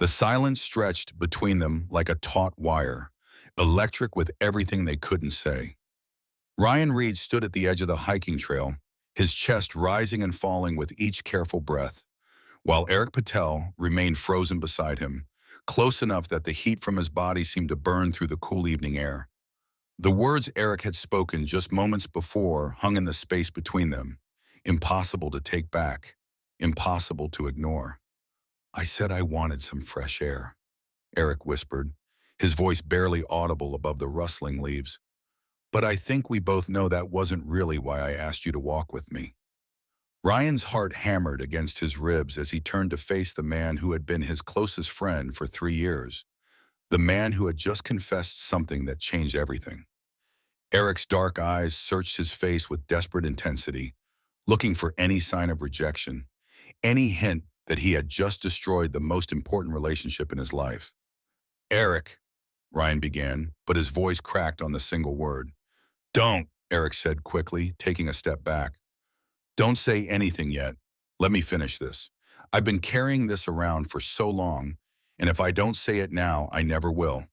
The silence stretched between them like a taut wire, electric with everything they couldn't say. Ryan Reed stood at the edge of the hiking trail, his chest rising and falling with each careful breath, while Eric Patel remained frozen beside him, close enough that the heat from his body seemed to burn through the cool evening air. The words Eric had spoken just moments before hung in the space between them, impossible to take back, impossible to ignore. "I said I wanted some fresh air," Eric whispered, his voice barely audible above the rustling leaves. "But I think we both know that wasn't really why I asked you to walk with me." Ryan's heart hammered against his ribs as he turned to face the man who had been his closest friend for 3 years, the man who had just confessed something that changed everything. Eric's dark eyes searched his face with desperate intensity, looking for any sign of rejection, any hint that he had just destroyed the most important relationship in his life. "Eric," Ryan began, but his voice cracked on the single word. "Don't," Eric said quickly, taking a step back. "Don't say anything yet. Let me finish this. I've been carrying this around for so long, and if I don't say it now, I never will."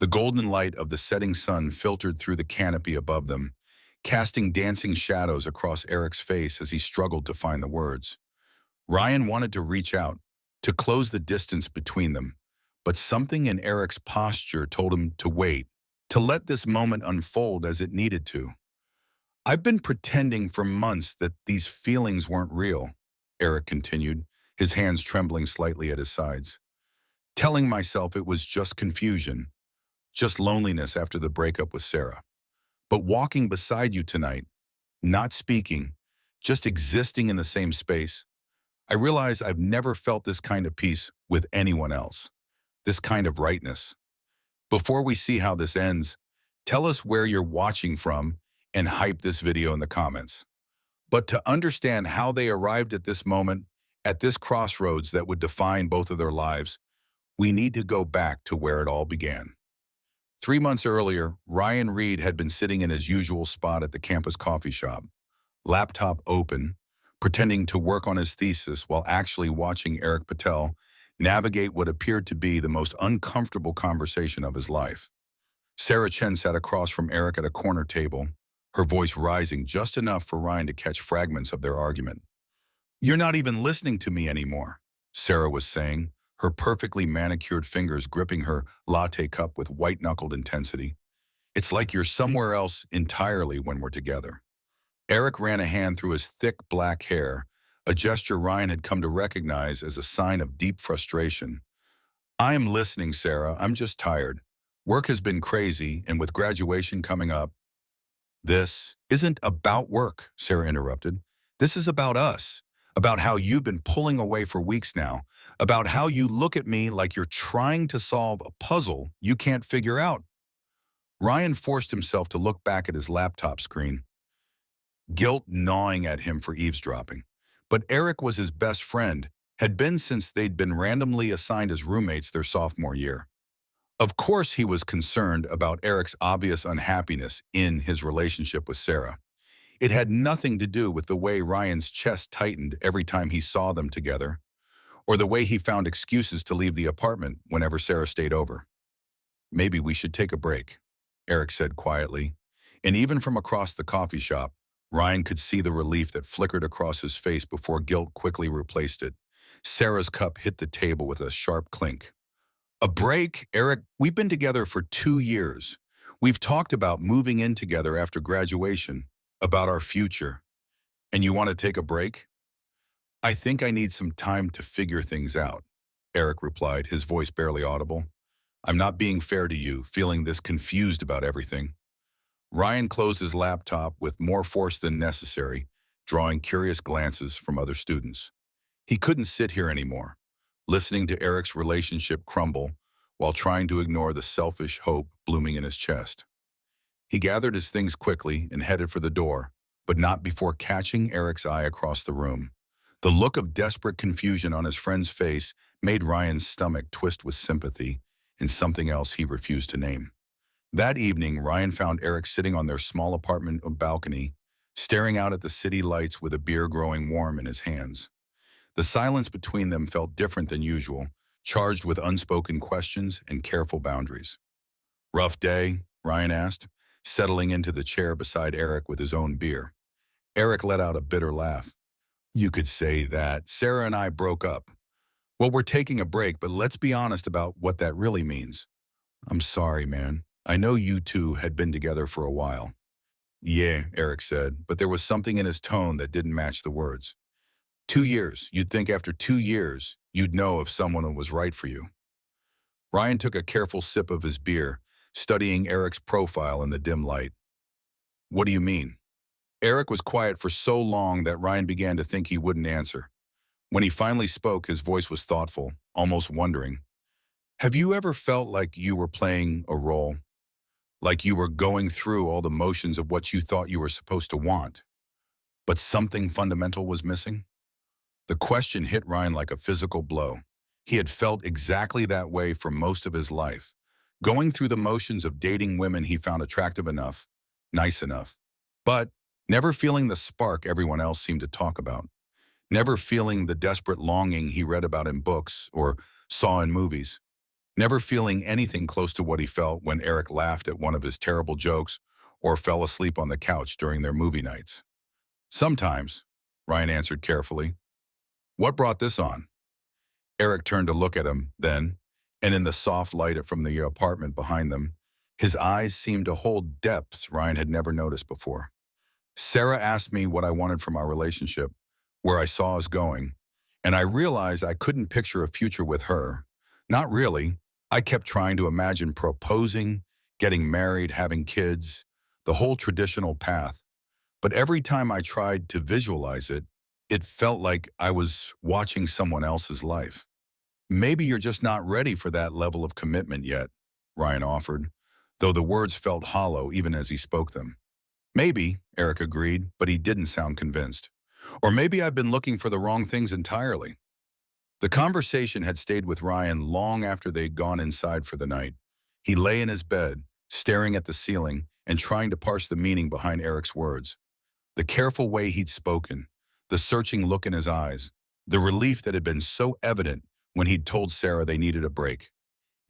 The golden light of the setting sun filtered through the canopy above them, casting dancing shadows across Eric's face as he struggled to find the words. Ryan wanted to reach out, to close the distance between them, but something in Eric's posture told him to wait, to let this moment unfold as it needed to. "I've been pretending for months that these feelings weren't real," Eric continued, his hands trembling slightly at his sides. "Telling myself it was just confusion, just loneliness after the breakup with Sarah. But walking beside you tonight, not speaking, just existing in the same space, I realize I've never felt this kind of peace with anyone else, this kind of rightness. Before we see how this ends, tell us where you're watching from and hype this video in the comments. But to understand how they arrived at this moment, at this crossroads that would define both of their lives, we need to go back to where it all began. 3 months earlier, Ryan Reed had been sitting in his usual spot at the campus coffee shop, laptop open, pretending to work on his thesis while actually watching Eric Patel navigate what appeared to be the most uncomfortable conversation of his life. Sarah Chen sat across from Eric at a corner table, her voice rising just enough for Ryan to catch fragments of their argument. "You're not even listening to me anymore," Sarah was saying, her perfectly manicured fingers gripping her latte cup with white-knuckled intensity. "It's like you're somewhere else entirely when we're together." Eric ran a hand through his thick black hair, a gesture Ryan had come to recognize as a sign of deep frustration. "I am listening, Sarah. I'm just tired. Work has been crazy, and with graduation coming up—" "This isn't about work," Sarah interrupted. "This is about us, about how you've been pulling away for weeks now, about how you look at me like you're trying to solve a puzzle you can't figure out." Ryan forced himself to look back at his laptop screen, guilt gnawing at him for eavesdropping. But Eric was his best friend, had been since they'd been randomly assigned as roommates their sophomore year. Of course he was concerned about Eric's obvious unhappiness in his relationship with Sarah. It had nothing to do with the way Ryan's chest tightened every time he saw them together, or the way he found excuses to leave the apartment whenever Sarah stayed over. "Maybe we should take a break," Eric said quietly, and even from across the coffee shop, Ryan could see the relief that flickered across his face before guilt quickly replaced it. Sarah's cup hit the table with a sharp clink. "A break? Eric, we've been together for 2 years. We've talked about moving in together after graduation, about our future. And you want to take a break?" "I think I need some time to figure things out," Eric replied, his voice barely audible. "I'm not being fair to you, feeling this confused about everything." Ryan closed his laptop with more force than necessary, drawing curious glances from other students. He couldn't sit here anymore, listening to Eric's relationship crumble while trying to ignore the selfish hope blooming in his chest. He gathered his things quickly and headed for the door, but not before catching Eric's eye across the room. The look of desperate confusion on his friend's face made Ryan's stomach twist with sympathy and something else he refused to name. That evening, Ryan found Eric sitting on their small apartment balcony, staring out at the city lights with a beer growing warm in his hands. The silence between them felt different than usual, charged with unspoken questions and careful boundaries. Rough day? Ryan asked, settling into the chair beside Eric with his own beer. Eric let out a bitter laugh. You could say that. Sarah and I broke up. Well, we're taking a break, but let's be honest about what that really means. I'm sorry, man. I know you two had been together for a while. Yeah, Eric said, but there was something in his tone that didn't match the words. 2 years. You'd think after 2 years, you'd know if someone was right for you. Ryan took a careful sip of his beer, studying Eric's profile in the dim light. What do you mean? Eric was quiet for so long that Ryan began to think he wouldn't answer. When he finally spoke, his voice was thoughtful, almost wondering. Have you ever felt like you were playing a role? Like you were going through all the motions of what you thought you were supposed to want, but something fundamental was missing? The question hit Ryan like a physical blow. He had felt exactly that way for most of his life, going through the motions of dating women he found attractive enough, nice enough, but never feeling the spark everyone else seemed to talk about, never feeling the desperate longing he read about in books or saw in movies, never feeling anything close to what he felt when Eric laughed at one of his terrible jokes or fell asleep on the couch during their movie nights. Sometimes, Ryan answered carefully. What brought this on? Eric turned to look at him then, and in the soft light from the apartment behind them, his eyes seemed to hold depths Ryan had never noticed before. Sarah asked me what I wanted from our relationship, where I saw us going, and I realized I couldn't picture a future with her. Not really. I kept trying to imagine proposing, getting married, having kids, the whole traditional path. But every time I tried to visualize it, it felt like I was watching someone else's life. Maybe you're just not ready for that level of commitment yet, Ryan offered, though the words felt hollow even as he spoke them. Maybe, Eric agreed, but he didn't sound convinced. Or maybe I've been looking for the wrong things entirely. The conversation had stayed with Ryan long after they'd gone inside for the night. He lay in his bed, staring at the ceiling and trying to parse the meaning behind Eric's words. The careful way he'd spoken, the searching look in his eyes, the relief that had been so evident when he'd told Sarah they needed a break.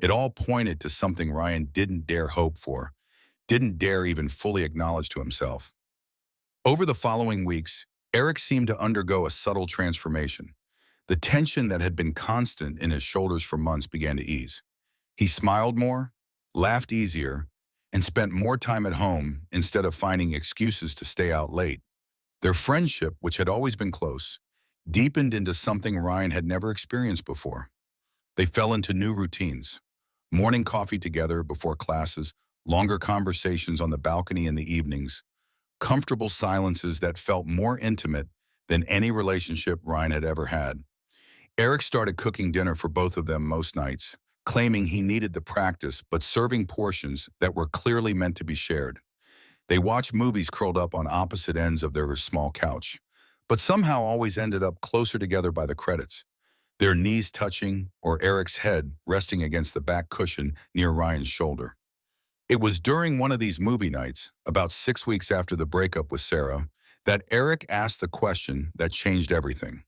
It all pointed to something Ryan didn't dare hope for, didn't dare even fully acknowledge to himself. Over the following weeks, Eric seemed to undergo a subtle transformation. The tension that had been constant in his shoulders for months began to ease. He smiled more, laughed easier, and spent more time at home instead of finding excuses to stay out late. Their friendship, which had always been close, deepened into something Ryan had never experienced before. They fell into new routines. Morning coffee together before classes, longer conversations on the balcony in the evenings, comfortable silences that felt more intimate than any relationship Ryan had ever had. Eric started cooking dinner for both of them most nights, claiming he needed the practice but serving portions that were clearly meant to be shared. They watched movies curled up on opposite ends of their small couch, but somehow always ended up closer together by the credits, their knees touching or Eric's head resting against the back cushion near Ryan's shoulder. It was during one of these movie nights, about 6 weeks after the breakup with Sarah, that Eric asked the question that changed everything.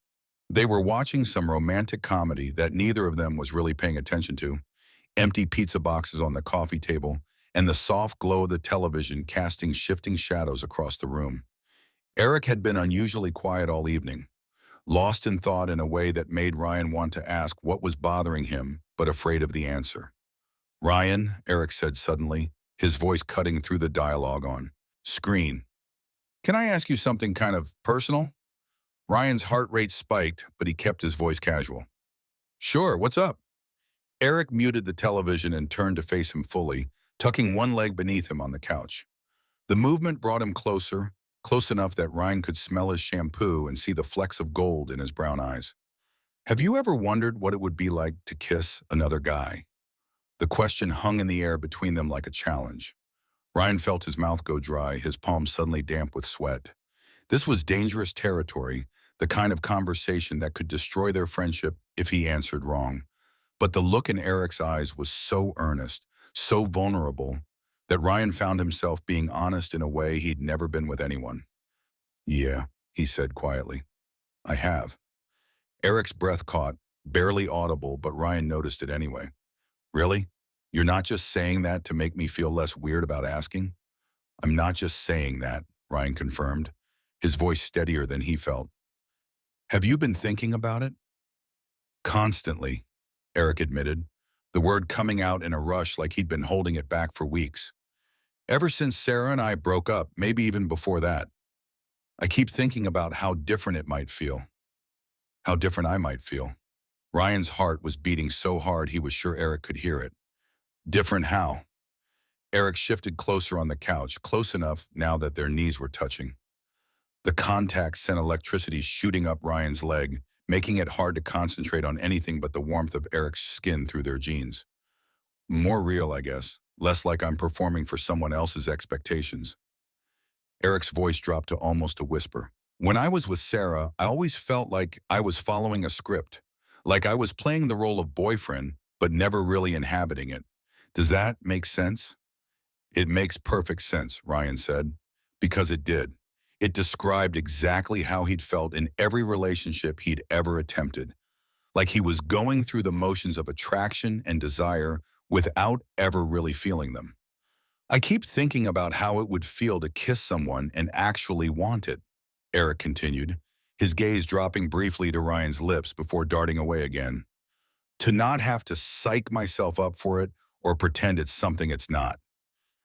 They were watching some romantic comedy that neither of them was really paying attention to, empty pizza boxes on the coffee table, and the soft glow of the television casting shifting shadows across the room. Eric had been unusually quiet all evening, lost in thought in a way that made Ryan want to ask what was bothering him, but afraid of the answer. Ryan, Eric said suddenly, his voice cutting through the dialogue on screen. Can I ask you something kind of personal? Ryan's heart rate spiked, but he kept his voice casual. Sure, what's up? Eric muted the television and turned to face him fully, tucking one leg beneath him on the couch. The movement brought him closer, close enough that Ryan could smell his shampoo and see the flecks of gold in his brown eyes. Have you ever wondered what it would be like to kiss another guy? The question hung in the air between them like a challenge. Ryan felt his mouth go dry, his palms suddenly damp with sweat. This was dangerous territory, the kind of conversation that could destroy their friendship if he answered wrong. But the look in Eric's eyes was so earnest, so vulnerable, that Ryan found himself being honest in a way he'd never been with anyone. Yeah, he said quietly. I have. Eric's breath caught, barely audible, but Ryan noticed it anyway. Really? You're not just saying that to make me feel less weird about asking? I'm not just saying that, Ryan confirmed, his voice steadier than he felt. Have you been thinking about it? Constantly, Eric admitted, the word coming out in a rush like he'd been holding it back for weeks. Ever since Sarah and I broke up, maybe even before that, I keep thinking about how different it might feel, how different I might feel. Ryan's heart was beating so hard he was sure Eric could hear it. Different how? Eric shifted closer on the couch, close enough now that their knees were touching. The contact sent electricity shooting up Ryan's leg, making it hard to concentrate on anything but the warmth of Eric's skin through their jeans. More real, I guess. Less like I'm performing for someone else's expectations. Eric's voice dropped to almost a whisper. When I was with Sarah, I always felt like I was following a script. Like I was playing the role of boyfriend, but never really inhabiting it. Does that make sense? It makes perfect sense, Ryan said, because it did. It described exactly how he'd felt in every relationship he'd ever attempted, like he was going through the motions of attraction and desire without ever really feeling them. I keep thinking about how it would feel to kiss someone and actually want it, Eric continued, his gaze dropping briefly to Ryan's lips before darting away again. To not have to psych myself up for it or pretend it's something it's not.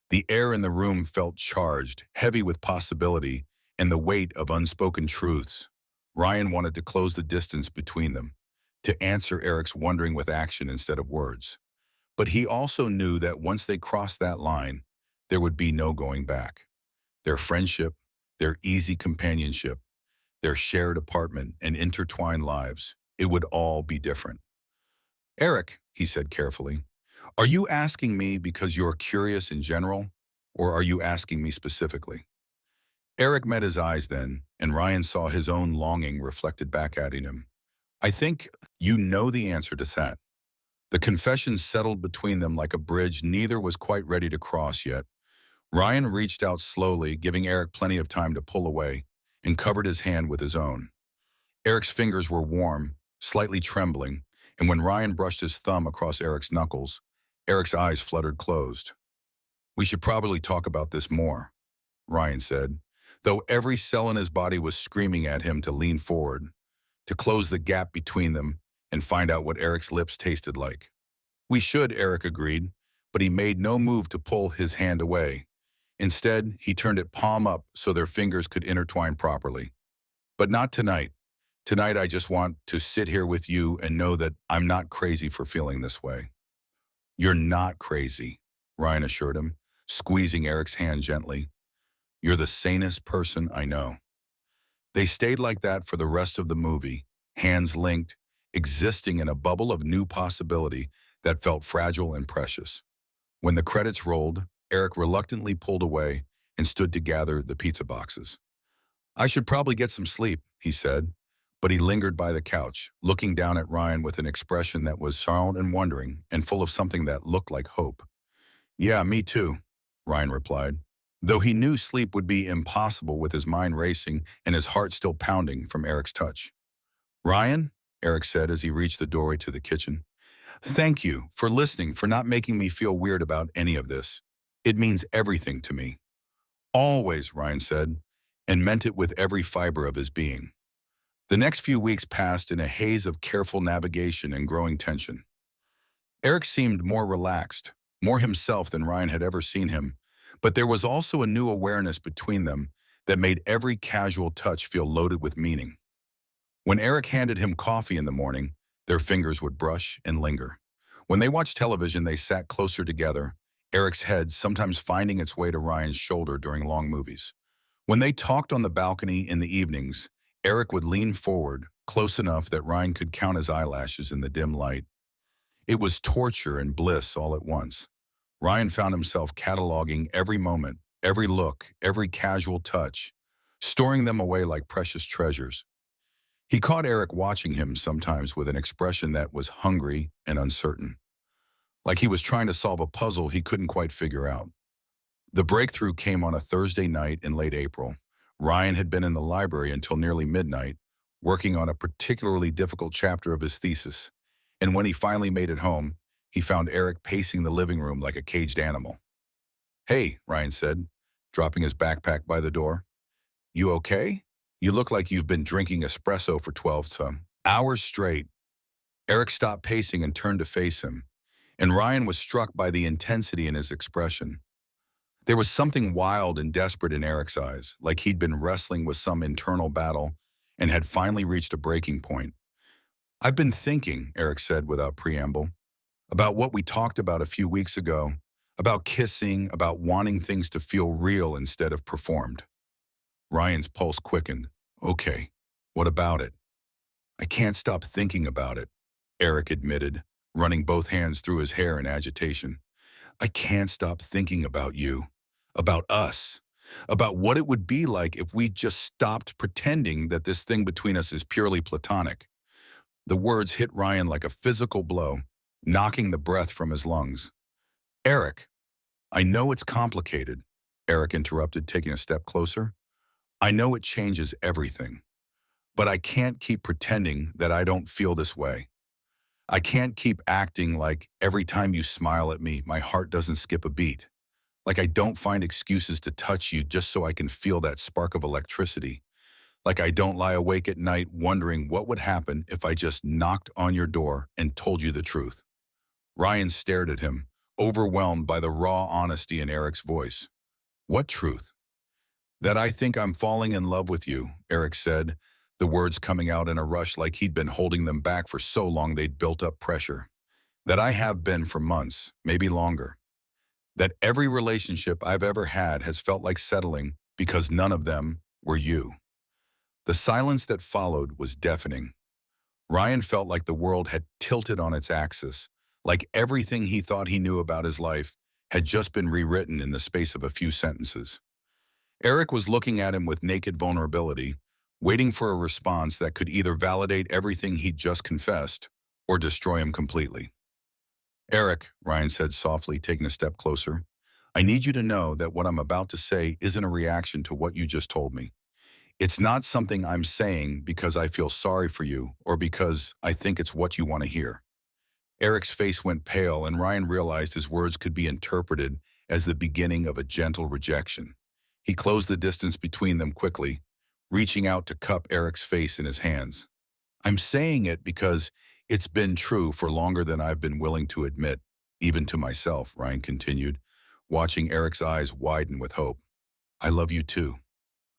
The air in the room felt charged, heavy with possibility, and the weight of unspoken truths. Ryan wanted to close the distance between them, to answer Eric's wondering with action instead of words. But he also knew that once they crossed that line, there would be no going back. Their friendship, their easy companionship, their shared apartment and intertwined lives, it would all be different. Eric, he said carefully, are you asking me because you're curious in general, or are you asking me specifically? Eric met his eyes then, and Ryan saw his own longing reflected back at him. I think you know the answer to that. The confession settled between them like a bridge neither was quite ready to cross yet. Ryan reached out slowly, giving Eric plenty of time to pull away, and covered his hand with his own. Eric's fingers were warm, slightly trembling, and when Ryan brushed his thumb across Eric's knuckles, Eric's eyes fluttered closed. We should probably talk about this more, Ryan said, though every cell in his body was screaming at him to lean forward, to close the gap between them and find out what Eric's lips tasted like. We should, Eric agreed, but he made no move to pull his hand away. Instead, he turned it palm up so their fingers could intertwine properly. But not tonight. Tonight I just want to sit here with you and know that I'm not crazy for feeling this way. You're not crazy, Ryan assured him, squeezing Eric's hand gently. You're the sanest person I know. They stayed like that for the rest of the movie, hands linked, existing in a bubble of new possibility that felt fragile and precious. When the credits rolled, Eric reluctantly pulled away and stood to gather the pizza boxes. I should probably get some sleep, he said, but he lingered by the couch, looking down at Ryan with an expression that was sound and wondering and full of something that looked like hope. Yeah, me too, Ryan replied, though he knew sleep would be impossible with his mind racing and his heart still pounding from Eric's touch. Ryan, Eric said as he reached the doorway to the kitchen, thank you for listening, for not making me feel weird about any of this. It means everything to me. Always, Ryan said, and meant it with every fiber of his being. The next few weeks passed in a haze of careful navigation and growing tension. Eric seemed more relaxed, more himself than Ryan had ever seen him, but there was also a new awareness between them that made every casual touch feel loaded with meaning. When Eric handed him coffee in the morning, their fingers would brush and linger. When they watched television, they sat closer together, Eric's head sometimes finding its way to Ryan's shoulder during long movies. When they talked on the balcony in the evenings, Eric would lean forward, close enough that Ryan could count his eyelashes in the dim light. It was torture and bliss all at once. Ryan found himself cataloging every moment, every look, every casual touch, storing them away like precious treasures. He caught Eric watching him sometimes with an expression that was hungry and uncertain, like he was trying to solve a puzzle he couldn't quite figure out. The breakthrough came on a Thursday night in late April. Ryan had been in the library until nearly midnight, working on a particularly difficult chapter of his thesis. And when he finally made it home, he found Eric pacing the living room like a caged animal. "Hey," Ryan said, dropping his backpack by the door. "You okay? You look like you've been drinking espresso for 12 some hours straight." Eric stopped pacing and turned to face him, and Ryan was struck by the intensity in his expression. There was something wild and desperate in Eric's eyes, like he'd been wrestling with some internal battle and had finally reached a breaking point. "I've been thinking," Eric said without preamble, "about what we talked about a few weeks ago, about kissing, about wanting things to feel real instead of performed." Ryan's pulse quickened. "Okay, what about it?" "I can't stop thinking about it," Eric admitted, running both hands through his hair in agitation. "I can't stop thinking about you, about us, about what it would be like if we just stopped pretending that this thing between us is purely platonic." The words hit Ryan like a physical blow, knocking the breath from his lungs. "Eric, I know it's complicated," Eric interrupted, taking a step closer. "I know it changes everything, but I can't keep pretending that I don't feel this way. I can't keep acting like every time you smile at me, my heart doesn't skip a beat. Like I don't find excuses to touch you just so I can feel that spark of electricity. Like I don't lie awake at night wondering what would happen if I just knocked on your door and told you the truth." Ryan stared at him, overwhelmed by the raw honesty in Eric's voice. "What truth?" "That I think I'm falling in love with you," Eric said, the words coming out in a rush like he'd been holding them back for so long they'd built up pressure. "That I have been for months, maybe longer. That every relationship I've ever had has felt like settling because none of them were you." The silence that followed was deafening. Ryan felt like the world had tilted on its axis, like everything he thought he knew about his life had just been rewritten in the space of a few sentences. Eric was looking at him with naked vulnerability, waiting for a response that could either validate everything he'd just confessed or destroy him completely. "Eric," Ryan said softly, taking a step closer, "I need you to know that what I'm about to say isn't a reaction to what you just told me. It's not something I'm saying because I feel sorry for you or because I think it's what you want to hear." Eric's face went pale, and Ryan realized his words could be interpreted as the beginning of a gentle rejection. He closed the distance between them quickly, reaching out to cup Eric's face in his hands. "I'm saying it because it's been true for longer than I've been willing to admit, even to myself," Ryan continued, watching Eric's eyes widen with hope. "I love you too.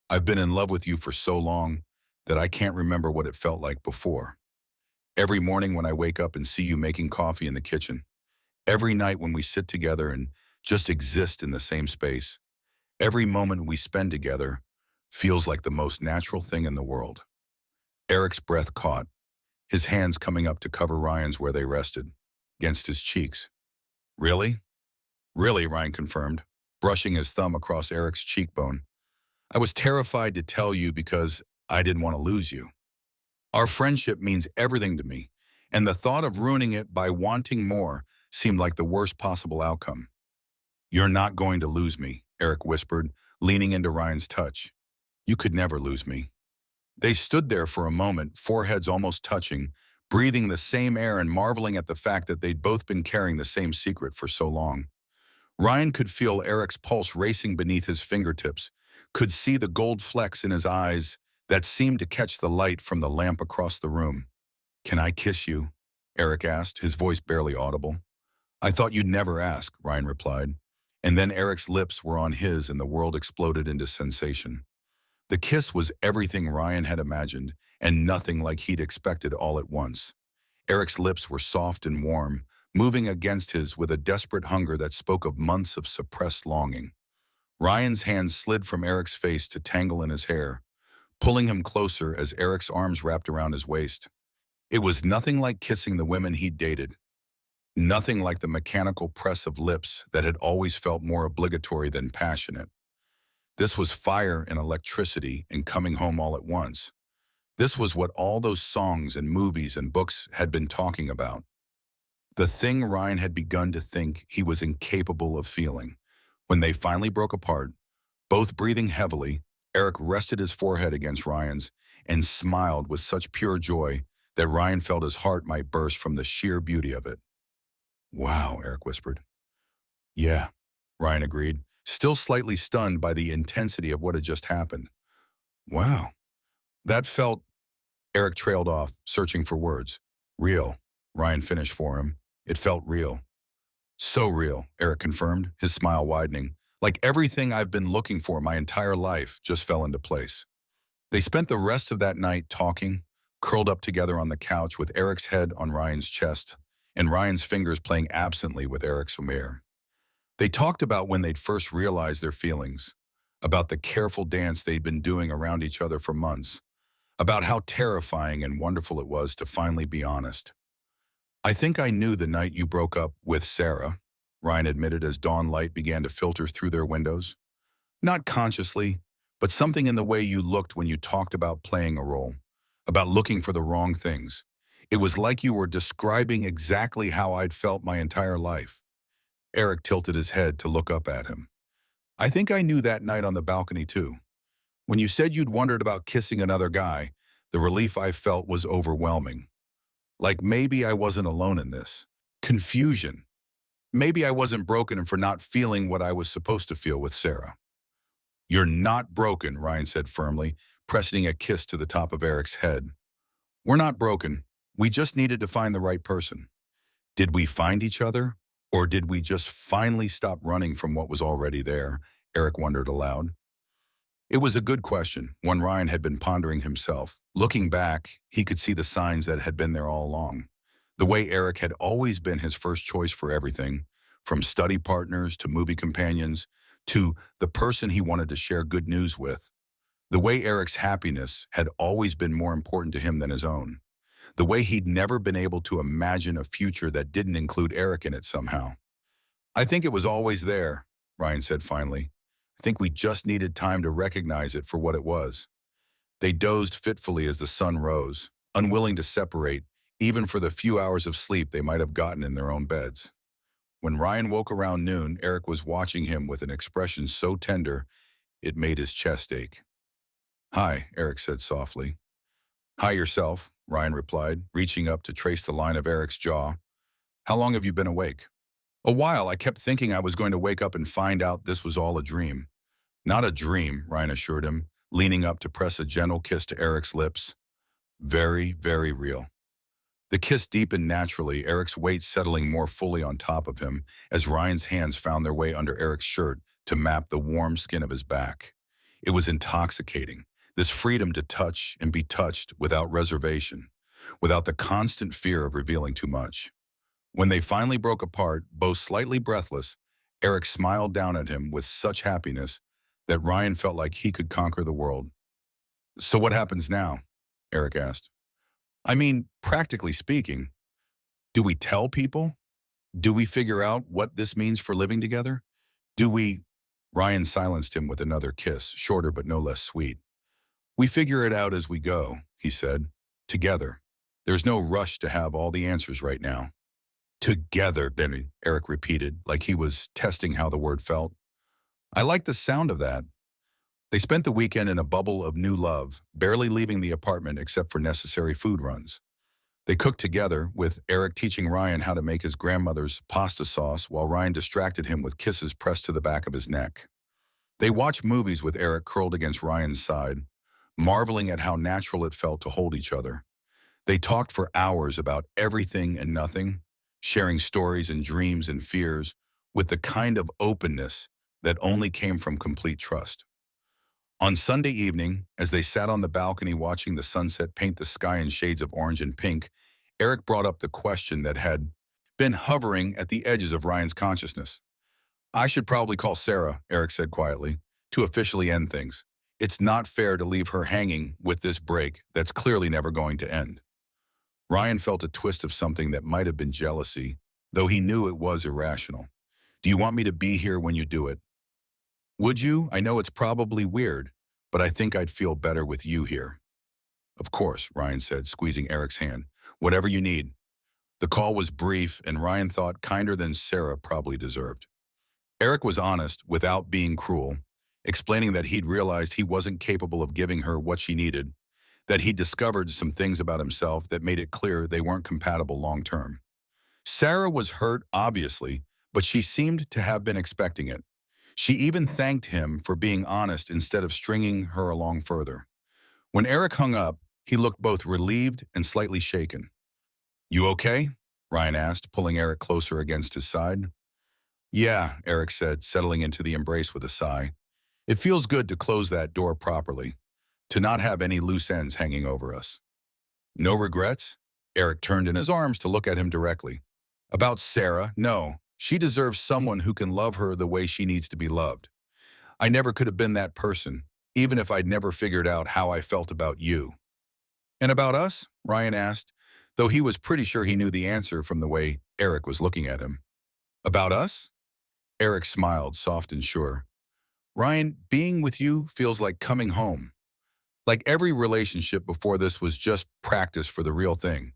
I've been in love with you for so long that I can't remember what it felt like before. Every morning when I wake up and see you making coffee in the kitchen, every night when we sit together and just exist in the same space, every moment we spend together feels like the most natural thing in the world." Eric's breath caught, his hands coming up to cover Ryan's where they rested, against his cheeks. "Really?" "Really," Ryan confirmed, brushing his thumb across Eric's cheekbone. "I was terrified to tell you because I didn't want to lose you. Our friendship means everything to me, and the thought of ruining it by wanting more seemed like the worst possible outcome." "You're not going to lose me," Eric whispered, leaning into Ryan's touch. "You could never lose me." They stood there for a moment, foreheads almost touching, breathing the same air and marveling at the fact that they'd both been carrying the same secret for so long. Ryan could feel Eric's pulse racing beneath his fingertips, could see the gold flecks in his eyes that seemed to catch the light from the lamp across the room. "Can I kiss you?" Eric asked, his voice barely audible. "I thought you'd never ask," Ryan replied. And then Eric's lips were on his and the world exploded into sensation. The kiss was everything Ryan had imagined, and nothing like he'd expected all at once. Eric's lips were soft and warm, moving against his with a desperate hunger that spoke of months of suppressed longing. Ryan's hands slid from Eric's face to tangle in his hair, pulling him closer as Eric's arms wrapped around his waist. It was nothing like kissing the women he'd dated, nothing like the mechanical press of lips that had always felt more obligatory than passionate. This was fire and electricity and coming home all at once. This was what all those songs and movies and books had been talking about. The thing Ryan had begun to think he was incapable of feeling. When they finally broke apart, both breathing heavily, Eric rested his forehead against Ryan's and smiled with such pure joy that Ryan felt his heart might burst from the sheer beauty of it. Wow, Eric whispered. Yeah, Ryan agreed, still slightly stunned by the intensity of what had just happened. Wow, that felt, Eric trailed off, searching for words. Real, Ryan finished for him. It felt real. So real, Eric confirmed, his smile widening. Like everything I've been looking for my entire life just fell into place. They spent the rest of that night talking, curled up together on the couch with Eric's head on Ryan's chest and Ryan's fingers playing absently with Eric's hair. They talked about when they'd first realized their feelings, about the careful dance they'd been doing around each other for months, about how terrifying and wonderful it was to finally be honest. I think I knew the night you broke up with Sarah, Ryan admitted as dawn light began to filter through their windows. Not consciously, but something in the way you looked when you talked about playing a role, about looking for the wrong things. It was like you were describing exactly how I'd felt my entire life. Eric tilted his head to look up at him. I think I knew that night on the balcony too. When you said you'd wondered about kissing another guy, the relief I felt was overwhelming. Like maybe I wasn't alone in this. Confusion. Maybe I wasn't broken for not feeling what I was supposed to feel with Sarah. You're not broken, Ryan said firmly, pressing a kiss to the top of Eric's head. We're not broken. We just needed to find the right person. Did we find each other? Or did we just finally stop running from what was already there? Eric wondered aloud. It was a good question, one Ryan had been pondering himself. Looking back, he could see the signs that had been there all along. The way Eric had always been his first choice for everything, from study partners to movie companions, to the person he wanted to share good news with. The way Eric's happiness had always been more important to him than his own. The way he'd never been able to imagine a future that didn't include Eric in it somehow. I think it was always there, Ryan said finally. I think we just needed time to recognize it for what it was. They dozed fitfully as the sun rose, unwilling to separate, even for the few hours of sleep they might have gotten in their own beds. When Ryan woke around noon, Eric was watching him with an expression so tender it made his chest ache. Hi, Eric said softly. Hi yourself, Ryan replied, reaching up to trace the line of Eric's jaw. How long have you been awake? A while. I kept thinking I was going to wake up and find out this was all a dream. Not a dream, Ryan assured him, leaning up to press a gentle kiss to Eric's lips. Very, very real. The kiss deepened naturally, Eric's weight settling more fully on top of him as Ryan's hands found their way under Eric's shirt to map the warm skin of his back. It was intoxicating, this freedom to touch and be touched without reservation, without the constant fear of revealing too much. When they finally broke apart, both slightly breathless, Eric smiled down at him with such happiness that Ryan felt like he could conquer the world. So what happens now? Eric asked. I mean, practically speaking, do we tell people? Do we figure out what this means for living together? Do we? Ryan silenced him with another kiss, shorter but no less sweet. We figure it out as we go, he said. Together. There's no rush to have all the answers right now. Together, Benny, Eric repeated, like he was testing how the word felt. I like the sound of that. They spent the weekend in a bubble of new love, barely leaving the apartment except for necessary food runs. They cooked together, with Eric teaching Ryan how to make his grandmother's pasta sauce while Ryan distracted him with kisses pressed to the back of his neck. They watched movies with Eric curled against Ryan's side, marveling at how natural it felt to hold each other. They talked for hours about everything and nothing, sharing stories and dreams and fears with the kind of openness that only came from complete trust. On Sunday evening, as they sat on the balcony watching the sunset paint the sky in shades of orange and pink, Eric brought up the question that had been hovering at the edges of Ryan's consciousness. I should probably call Sarah, Eric said quietly, to officially end things. It's not fair to leave her hanging with this break that's clearly never going to end. Ryan felt a twist of something that might have been jealousy, though he knew it was irrational. Do you want me to be here when you do it? Would you? I know it's probably weird, but I think I'd feel better with you here. Of course, Ryan said, squeezing Eric's hand. Whatever you need. The call was brief, and Ryan thought kinder than Sarah probably deserved. Eric was honest without being cruel. explaining that he'd realized he wasn't capable of giving her what she needed, that he'd discovered some things about himself that made it clear they weren't compatible long-term. Sarah was hurt, obviously, but she seemed to have been expecting it. She even thanked him for being honest instead of stringing her along further. When Eric hung up, he looked both relieved and slightly shaken. "You okay?" Ryan asked, pulling Eric closer against his side. "Yeah," Eric said, settling into the embrace with a sigh. "It feels good to close that door properly, to not have any loose ends hanging over us." "No regrets?" Eric turned in his arms to look at him directly. "About Sarah, no. She deserves someone who can love her the way she needs to be loved. I never could have been that person, even if I'd never figured out how I felt about you." "And about us?" Ryan asked, though he was pretty sure he knew the answer from the way Eric was looking at him. "About us?" Eric smiled, soft and sure. "Ryan, being with you feels like coming home. Like every relationship before this was just practice for the real thing.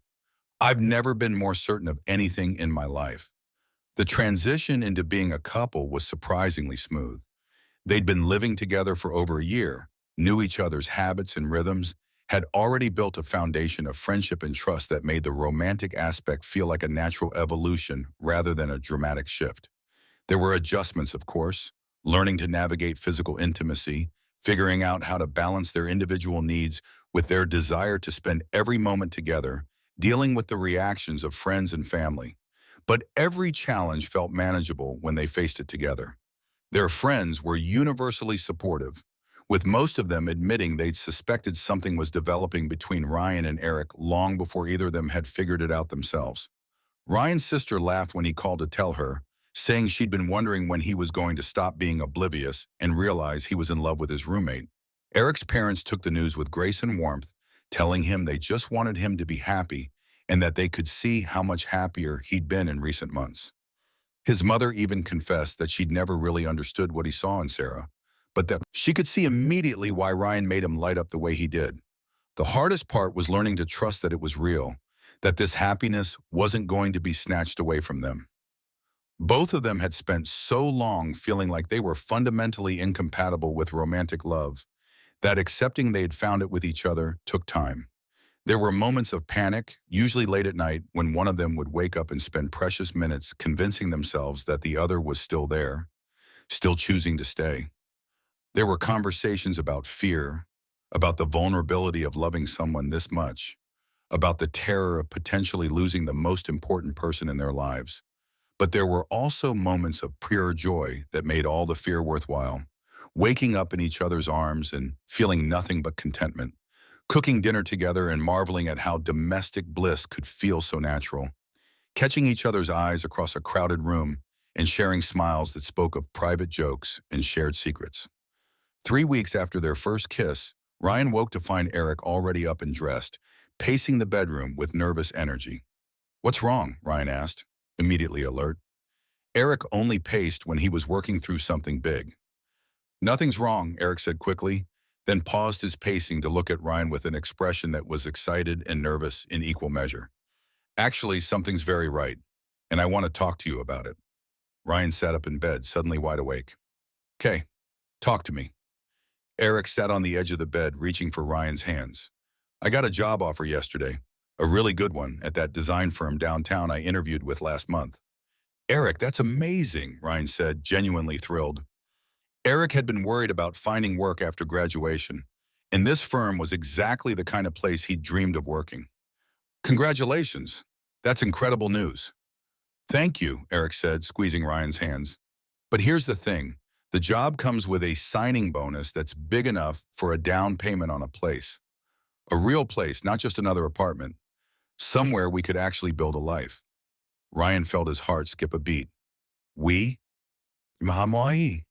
I've never been more certain of anything in my life." The transition into being a couple was surprisingly smooth. They'd been living together for over a year, knew each other's habits and rhythms, had already built a foundation of friendship and trust that made the romantic aspect feel like a natural evolution rather than a dramatic shift. There were adjustments, of course, learning to navigate physical intimacy, figuring out how to balance their individual needs with their desire to spend every moment together, dealing with the reactions of friends and family. But every challenge felt manageable when they faced it together. Their friends were universally supportive, with most of them admitting they'd suspected something was developing between Ryan and Eric long before either of them had figured it out themselves. Ryan's sister laughed when he called to tell her, saying she'd been wondering when he was going to stop being oblivious and realize he was in love with his roommate. Eric's parents took the news with grace and warmth, telling him they just wanted him to be happy and that they could see how much happier he'd been in recent months. His mother even confessed that she'd never really understood what he saw in Sarah, but that she could see immediately why Ryan made him light up the way he did. The hardest part was learning to trust that it was real, that this happiness wasn't going to be snatched away from them. Both of them had spent so long feeling like they were fundamentally incompatible with romantic love that accepting they had found it with each other took time. There were moments of panic, usually late at night, when one of them would wake up and spend precious minutes convincing themselves that the other was still there, still choosing to stay. There were conversations about fear, about the vulnerability of loving someone this much, about the terror of potentially losing the most important person in their lives. But there were also moments of pure joy that made all the fear worthwhile. Waking up in each other's arms and feeling nothing but contentment. Cooking dinner together and marveling at how domestic bliss could feel so natural. Catching each other's eyes across a crowded room and sharing smiles that spoke of private jokes and shared secrets. 3 weeks after their first kiss, Ryan woke to find Eric already up and dressed, pacing the bedroom with nervous energy. "What's wrong?" Ryan asked, immediately alert. Eric only paced when he was working through something big. "Nothing's wrong," Eric said quickly, then paused his pacing to look at Ryan with an expression that was excited and nervous in equal measure. "Actually, something's very right, and I want to talk to you about it." Ryan sat up in bed, suddenly wide awake. "Okay, talk to me." Eric sat on the edge of the bed, reaching for Ryan's hands. "I got a job offer yesterday, a really good one, at that design firm downtown I interviewed with last month." "Eric, that's amazing," Ryan said, genuinely thrilled. Eric had been worried about finding work after graduation, and this firm was exactly the kind of place he'd dreamed of working. "Congratulations. That's incredible news." "Thank you," Eric said, squeezing Ryan's hands. "But here's the thing. The job comes with a signing bonus that's big enough for a down payment on a place. A real place, not just another apartment. Somewhere we could actually build a life." Ryan felt his heart skip a beat. "We? Mahamoi?"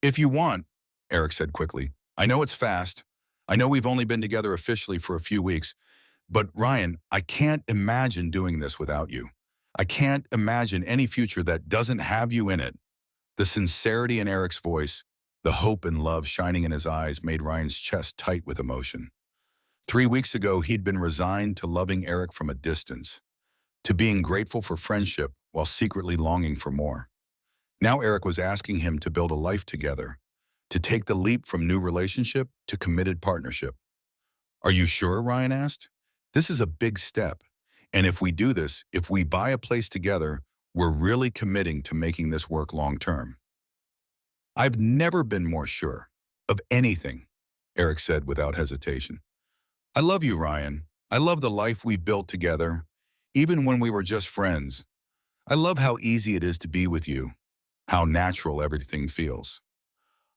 "If you want," Eric said quickly. "I know it's fast. I know we've only been together officially for a few weeks. But Ryan, I can't imagine doing this without you. I can't imagine any future that doesn't have you in it." The sincerity in Eric's voice, the hope and love shining in his eyes made Ryan's chest tight with emotion. 3 weeks ago, he'd been resigned to loving Eric from a distance, to being grateful for friendship while secretly longing for more. Now Eric was asking him to build a life together, to take the leap from new relationship to committed partnership. Are you sure? Ryan asked. This is a big step. And if we do this, if we buy a place together, we're really committing to making this work long term. I've never been more sure of anything, Eric said without hesitation. I love you, Ryan. I love the life we built together, even when we were just friends. I love how easy it is to be with you, how natural everything feels.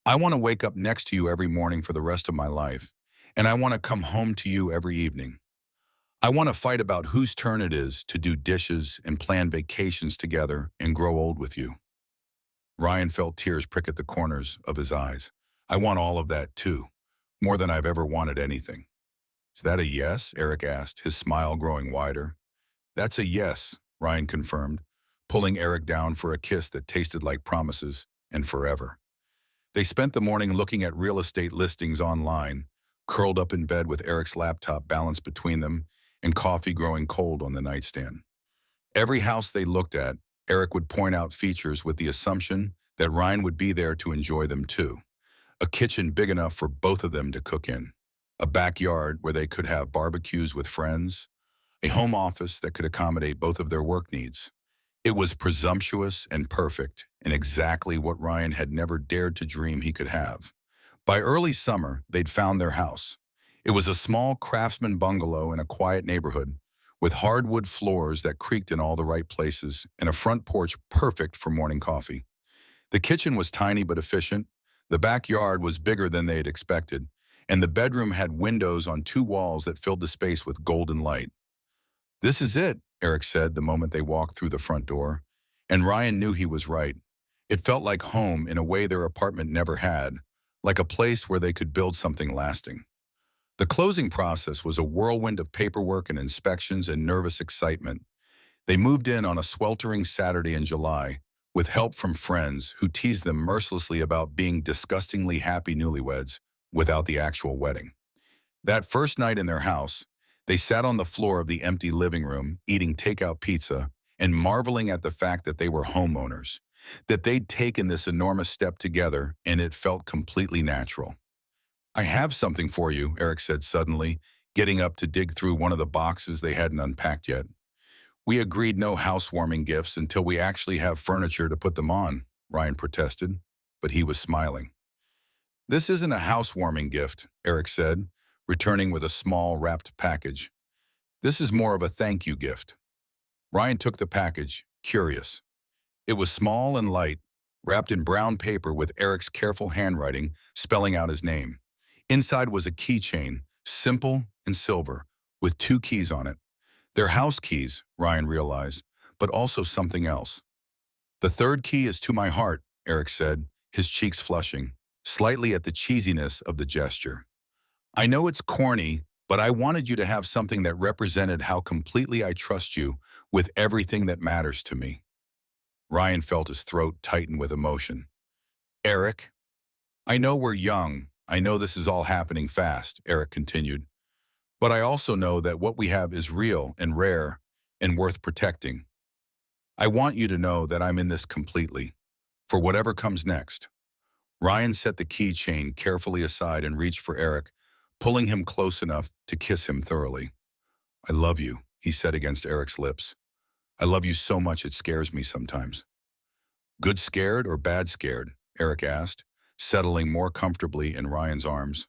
I want to wake up next to you every morning for the rest of my life, and I want to come home to you every evening. I want to fight about whose turn it is to do dishes and plan vacations together and grow old with you. Ryan felt tears prick at the corners of his eyes. I want all of that too, more than I've ever wanted anything. Is that a yes? Eric asked, his smile growing wider. That's a yes, Ryan confirmed, pulling Eric down for a kiss that tasted like promises and forever. They spent the morning looking at real estate listings online, curled up in bed with Eric's laptop balanced between them and coffee growing cold on the nightstand. Every house they looked at, Eric would point out features with the assumption that Ryan would be there to enjoy them too. A kitchen big enough for both of them to cook in, a backyard where they could have barbecues with friends, a home office that could accommodate both of their work needs. It was presumptuous and perfect, and exactly what Ryan had never dared to dream he could have. By early summer, they'd found their house. It was a small craftsman bungalow in a quiet neighborhood, with hardwood floors that creaked in all the right places and a front porch perfect for morning coffee. The kitchen was tiny but efficient, the backyard was bigger than they had expected, and the bedroom had windows on two walls that filled the space with golden light. This is it, Eric said the moment they walked through the front door, and Ryan knew he was right. It felt like home in a way their apartment never had, like a place where they could build something lasting. The closing process was a whirlwind of paperwork and inspections and nervous excitement. They moved in on a sweltering Saturday in July, with help from friends who teased them mercilessly about being disgustingly happy newlyweds without the actual wedding. That first night in their house, they sat on the floor of the empty living room, eating takeout pizza and marveling at the fact that they were homeowners, that they'd taken this enormous step together and it felt completely natural. I have something for you, Eric said suddenly, getting up to dig through one of the boxes they hadn't unpacked yet. We agreed no housewarming gifts until we actually have furniture to put them on, Ryan protested, but he was smiling. This isn't a housewarming gift, Eric said, returning with a small wrapped package. This is more of a thank you gift. Ryan took the package, curious. It was small and light, wrapped in brown paper with Eric's careful handwriting spelling out his name. Inside was a keychain, simple and silver, with two keys on it. Their house keys, Ryan realized, but also something else. The third key is to my heart, Eric said, his cheeks flushing, slightly at the cheesiness of the gesture. I know it's corny, but I wanted you to have something that represented how completely I trust you with everything that matters to me. Ryan felt his throat tighten with emotion. Eric, I know we're young. I know this is all happening fast, Eric continued. But I also know that what we have is real and rare and worth protecting. I want you to know that I'm in this completely, for whatever comes next. Ryan set the keychain carefully aside and reached for Eric, pulling him close enough to kiss him thoroughly. I love you, he said against Eric's lips. I love you so much it scares me sometimes. Good scared or bad scared? Eric asked, settling more comfortably in Ryan's arms.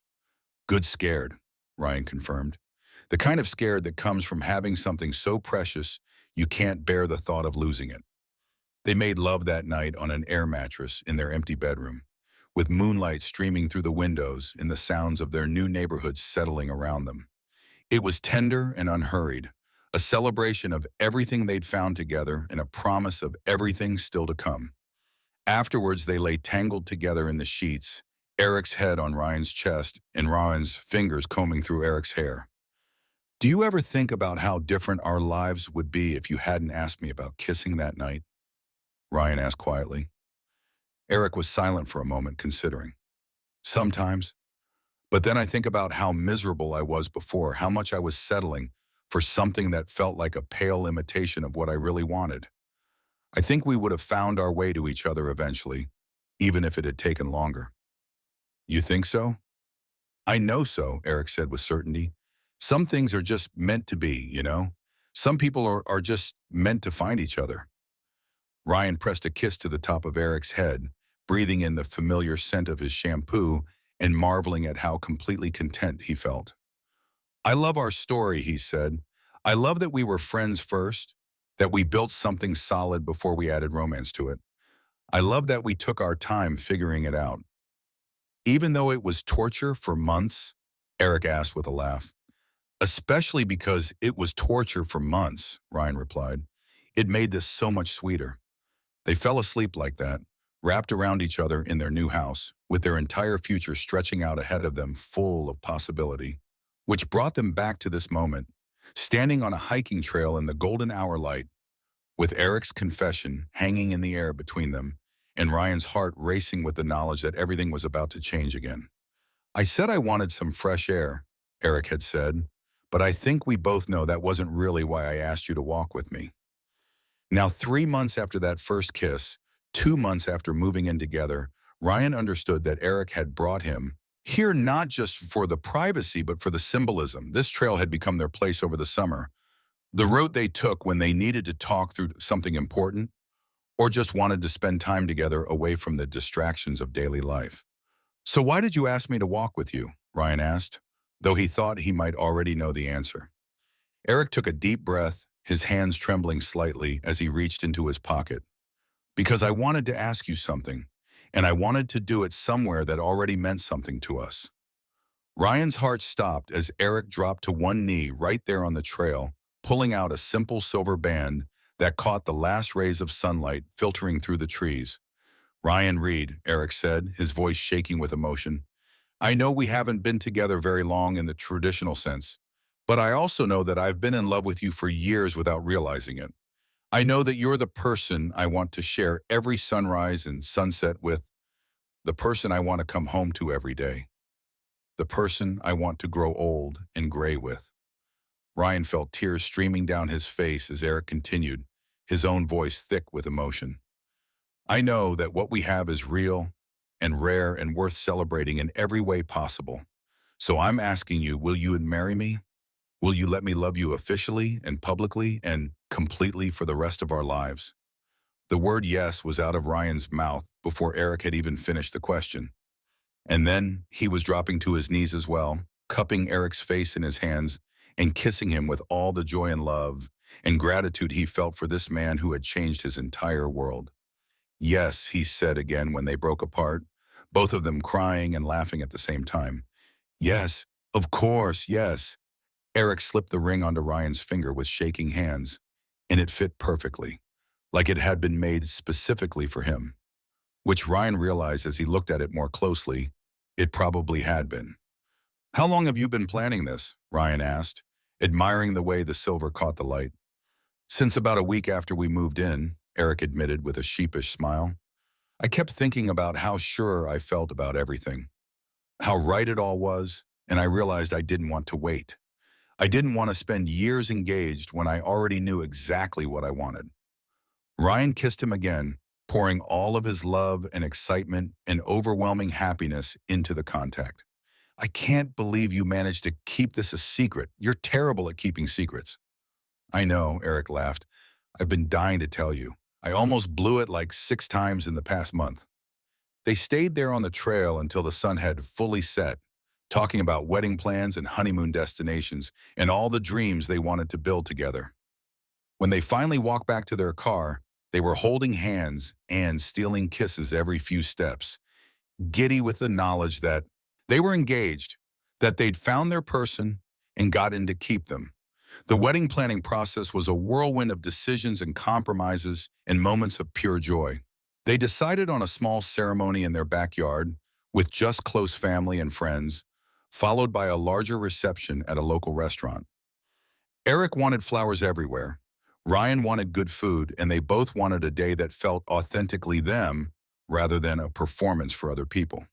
Good scared, Ryan confirmed. The kind of scared that comes from having something so precious you can't bear the thought of losing it. They made love that night on an air mattress in their empty bedroom, with moonlight streaming through the windows and the sounds of their new neighborhood settling around them. It was tender and unhurried, a celebration of everything they'd found together and a promise of everything still to come. Afterwards, they lay tangled together in the sheets, Eric's head on Ryan's chest and Ryan's fingers combing through Eric's hair. Do you ever think about how different our lives would be if you hadn't asked me about kissing that night? Ryan asked quietly. Eric was silent for a moment, considering. Sometimes. But then I think about how miserable I was before, how much I was settling for something that felt like a pale imitation of what I really wanted. I think we would have found our way to each other eventually, even if it had taken longer. You think so? I know so, Eric said with certainty. Some things are just meant to be, you know? Some people are just meant to find each other. Ryan pressed a kiss to the top of Eric's head, breathing in the familiar scent of his shampoo and marveling at how completely content he felt. I love our story, he said. I love that we were friends first, that we built something solid before we added romance to it. I love that we took our time figuring it out. Even though it was torture for months, Eric asked with a laugh. Especially because it was torture for months, Ryan replied. It made this so much sweeter. They fell asleep like that, wrapped around each other in their new house, with their entire future stretching out ahead of them full of possibility. Which brought them back to this moment, standing on a hiking trail in the golden hour light, with Eric's confession hanging in the air between them, and Ryan's heart racing with the knowledge that everything was about to change again. I said I wanted some fresh air, Eric had said, but I think we both know that wasn't really why I asked you to walk with me. Now, 3 months after that first kiss, 2 months after moving in together, Ryan understood that Eric had brought him here not just for the privacy, but for the symbolism. This trail had become their place over the summer, the route they took when they needed to talk through something important or just wanted to spend time together away from the distractions of daily life. So why did you ask me to walk with you? Ryan asked, though he thought he might already know the answer. Eric took a deep breath, his hands trembling slightly as he reached into his pocket. Because I wanted to ask you something, and I wanted to do it somewhere that already meant something to us. Ryan's heart stopped as Eric dropped to one knee right there on the trail, pulling out a simple silver band that caught the last rays of sunlight filtering through the trees. Ryan Reed, Eric said, his voice shaking with emotion. I know we haven't been together very long in the traditional sense, but I also know that I've been in love with you for years without realizing it. I know that you're the person I want to share every sunrise and sunset with, the person I want to come home to every day, the person I want to grow old and gray with. Ryan felt tears streaming down his face as Eric continued, his own voice thick with emotion. I know that what we have is real and rare and worth celebrating in every way possible. So I'm asking you, will you marry me? Will you let me love you officially and publicly and completely for the rest of our lives? The word yes was out of Ryan's mouth before Eric had even finished the question. And then he was dropping to his knees as well, cupping Eric's face in his hands and kissing him with all the joy and love and gratitude he felt for this man who had changed his entire world. Yes, he said again when they broke apart, both of them crying and laughing at the same time. Yes, of course, yes. Eric slipped the ring onto Ryan's finger with shaking hands, and it fit perfectly, like it had been made specifically for him, which Ryan realized as he looked at it more closely, it probably had been. How long have you been planning this? Ryan asked, admiring the way the silver caught the light. Since about a week after we moved in, Eric admitted with a sheepish smile. I kept thinking about how sure I felt about everything, how right it all was, and I realized I didn't want to wait. I didn't want to spend years engaged when I already knew exactly what I wanted. Ryan kissed him again, pouring all of his love and excitement and overwhelming happiness into the contact. I can't believe you managed to keep this a secret. You're terrible at keeping secrets. I know, Eric laughed. I've been dying to tell you. I almost blew it like 6 times in the past month. They stayed there on the trail until the sun had fully set, talking about wedding plans and honeymoon destinations and all the dreams they wanted to build together. When they finally walked back to their car, they were holding hands and stealing kisses every few steps, giddy with the knowledge that they were engaged, that they'd found their person and gotten to keep them. The wedding planning process was a whirlwind of decisions and compromises and moments of pure joy. They decided on a small ceremony in their backyard with just close family and friends, followed by a larger reception at a local restaurant. Eric wanted flowers everywhere. Ryan wanted good food, and they both wanted a day that felt authentically them rather than a performance for other people.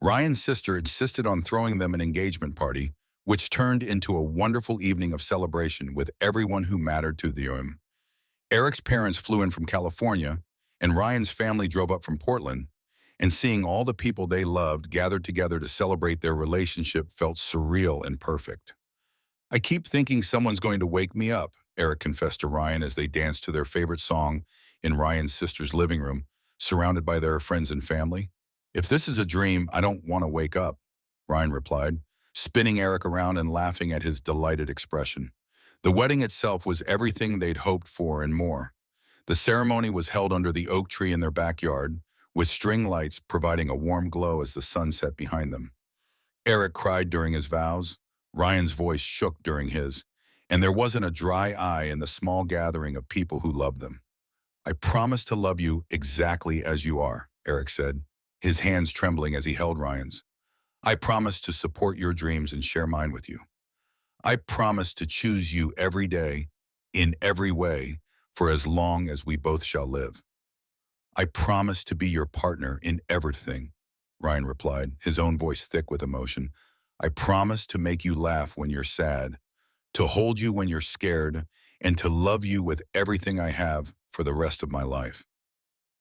Ryan's sister insisted on throwing them an engagement party, which turned into a wonderful evening of celebration with everyone who mattered to them. Eric's parents flew in from California, and Ryan's family drove up from Portland, and seeing all the people they loved gathered together to celebrate their relationship felt surreal and perfect. I keep thinking someone's going to wake me up, Eric confessed to Ryan as they danced to their favorite song in Ryan's sister's living room, surrounded by their friends and family. If this is a dream, I don't want to wake up, Ryan replied, spinning Eric around and laughing at his delighted expression. The wedding itself was everything they'd hoped for and more. The ceremony was held under the oak tree in their backyard, with string lights providing a warm glow as the sun set behind them. Eric cried during his vows, Ryan's voice shook during his, and there wasn't a dry eye in the small gathering of people who loved them. I promise to love you exactly as you are, Eric said, his hands trembling as he held Ryan's. I promise to support your dreams and share mine with you. I promise to choose you every day, in every way, for as long as we both shall live. I promise to be your partner in everything, Ryan replied, his own voice thick with emotion. I promise to make you laugh when you're sad, to hold you when you're scared, and to love you with everything I have for the rest of my life.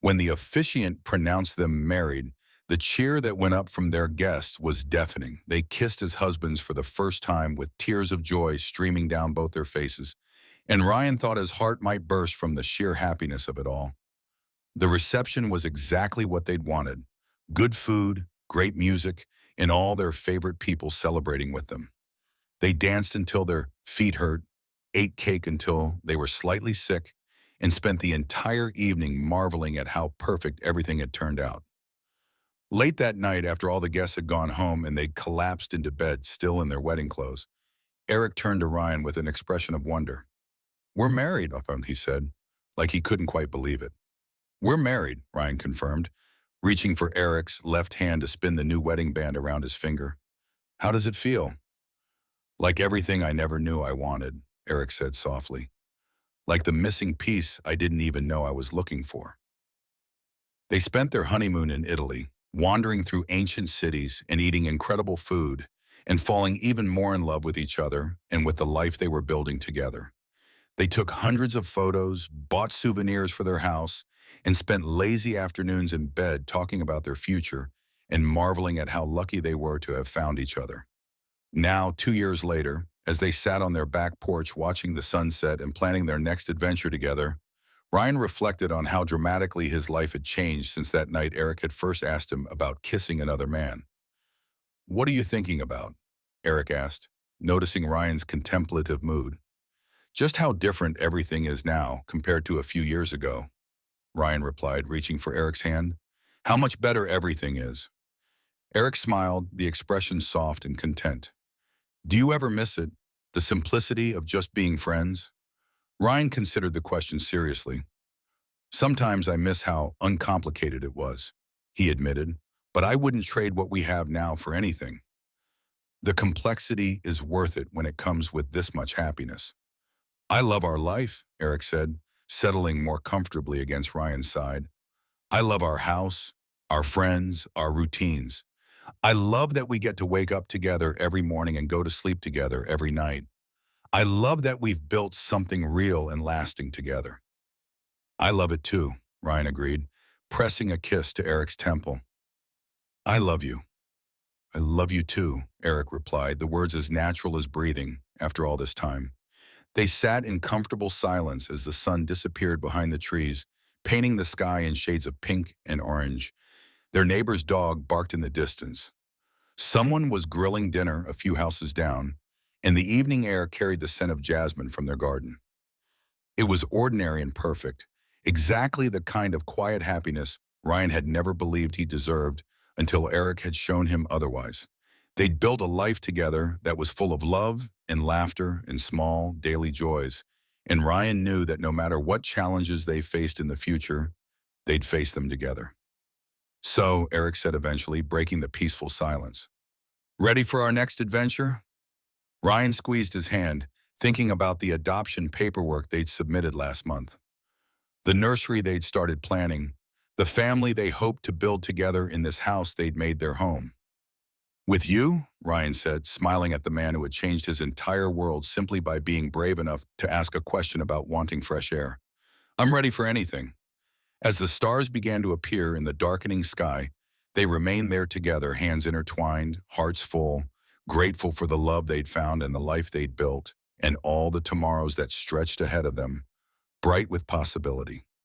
When the officiant pronounced them married, the cheer that went up from their guests was deafening. They kissed as husbands for the first time with tears of joy streaming down both their faces, and Ryan thought his heart might burst from the sheer happiness of it all. The reception was exactly what they'd wanted. Good food, great music, and all their favorite people celebrating with them. They danced until their feet hurt, ate cake until they were slightly sick, and spent the entire evening marveling at how perfect everything had turned out. Late that night, after all the guests had gone home and they'd collapsed into bed still in their wedding clothes, Eric turned to Ryan with an expression of wonder. We're married, he said, like he couldn't quite believe it. We're married, Ryan confirmed, reaching for Eric's left hand to spin the new wedding band around his finger. How does it feel? Like everything I never knew I wanted, Eric said softly. Like the missing piece I didn't even know I was looking for. They spent their honeymoon in Italy, wandering through ancient cities and eating incredible food, and falling even more in love with each other and with the life they were building together. They took hundreds of photos, bought souvenirs for their house, and spent lazy afternoons in bed talking about their future and marveling at how lucky they were to have found each other. Now, 2 years later, as they sat on their back porch watching the sunset and planning their next adventure together, Ryan reflected on how dramatically his life had changed since that night Eric had first asked him about kissing another man. What are you thinking about? Eric asked, noticing Ryan's contemplative mood. Just how different everything is now compared to a few years ago, Ryan replied, reaching for Eric's hand. How much better everything is. Eric smiled, the expression soft and content. Do you ever miss it, the simplicity of just being friends? Ryan considered the question seriously. Sometimes I miss how uncomplicated it was, he admitted, but I wouldn't trade what we have now for anything. The complexity is worth it when it comes with this much happiness. I love our life, Eric said, settling more comfortably against Ryan's side. I love our house, our friends, our routines. I love that we get to wake up together every morning and go to sleep together every night. I love that we've built something real and lasting together. I love it too, Ryan agreed, pressing a kiss to Eric's temple. I love you. I love you too, Eric replied, the words as natural as breathing after all this time. They sat in comfortable silence as the sun disappeared behind the trees, painting the sky in shades of pink and orange. Their neighbor's dog barked in the distance. Someone was grilling dinner a few houses down, and the evening air carried the scent of jasmine from their garden. It was ordinary and perfect, exactly the kind of quiet happiness Ryan had never believed he deserved until Eric had shown him otherwise. They'd built a life together that was full of love and laughter and small, daily joys, and Ryan knew that no matter what challenges they faced in the future, they'd face them together. So, Eric said eventually, breaking the peaceful silence. Ready for our next adventure? Ryan squeezed his hand, thinking about the adoption paperwork they'd submitted last month. The nursery they'd started planning, the family they hoped to build together in this house they'd made their home. With you, Ryan said, smiling at the man who had changed his entire world simply by being brave enough to ask a question about wanting fresh air. I'm ready for anything. As the stars began to appear in the darkening sky, They remained there together, hands intertwined, hearts full, grateful for the love they'd found and the life they'd built, and all the tomorrows that stretched ahead of them, bright with possibility.